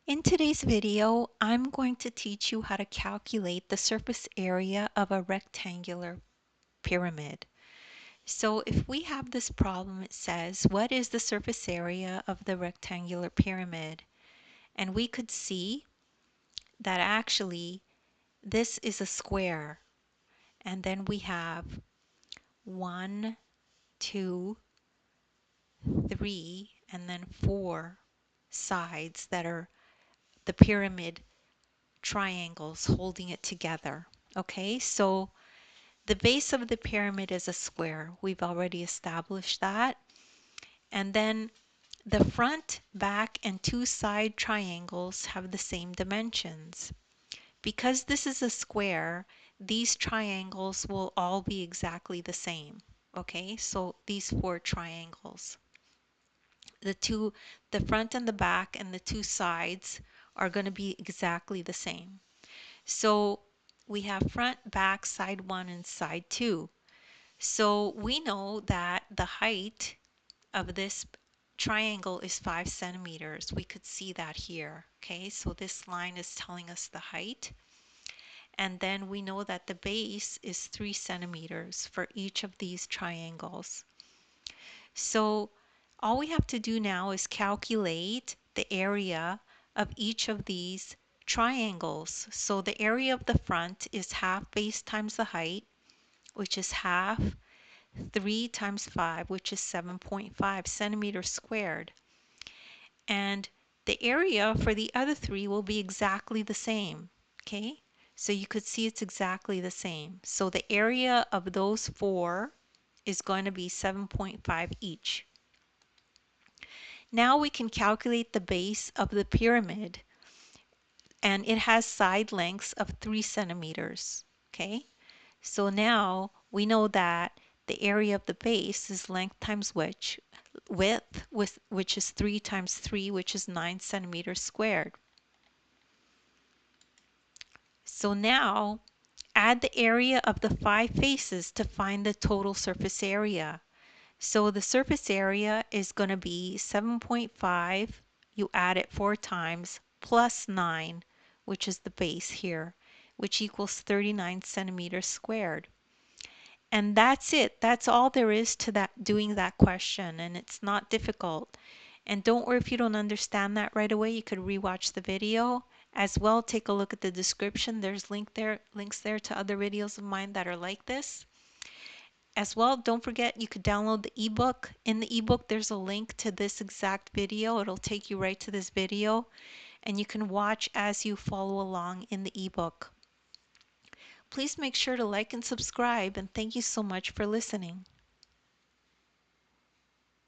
In today's video, I'm going to teach you how to calculate the surface area of a rectangular pyramid. So if we have this problem, it says, what is the surface area of the rectangular pyramid? And we could see that actually this is a square. And then we have 1, 2, 3, and then 4 sides that are the pyramid triangles holding it together. Okay, so the base of the pyramid is a square. We've already established that. And then the front, back, and two side triangles have the same dimensions. Because this is a square, these triangles will all be exactly the same. Okay, so these 4 triangles. The front and the back and the two sides are going to be exactly the same. So we have front, back, side 1, and side 2. So we know that the height of this triangle is 5 centimeters. We could see that here. Okay, so this line is telling us the height. And then we know that the base is 3 centimeters for each of these triangles. So all we have to do now is calculate the area of each of these triangles. So the area of the front is half base times the height, which is half 3 times 5, which is 7.5 centimeters squared. And the area for the other 3 will be exactly the same. Okay, so you could see it's exactly the same. So the area of those 4 is going to be 7.5 each. Now we can calculate the base of the pyramid, and it has side lengths of 3 centimeters. Okay, so now we know that the area of the base is length times width, which is 3 times 3, which is 9 centimeters squared. So now add the area of the 5 faces to find the total surface area. So the surface area is going to be 7.5, you add it 4 times, plus 9, which is the base here, which equals 39 centimeters squared. And that's it. That's all there is to that, doing that question, and it's not difficult. And don't worry if you don't understand that right away, you could rewatch the video. As well, take a look at the description. There's links there to other videos of mine that are like this. As well, don't forget you could download the ebook. In the ebook, there's a link to this exact video. It'll take you right to this video, and you can watch as you follow along in the ebook. Please make sure to like and subscribe, and thank you so much for listening.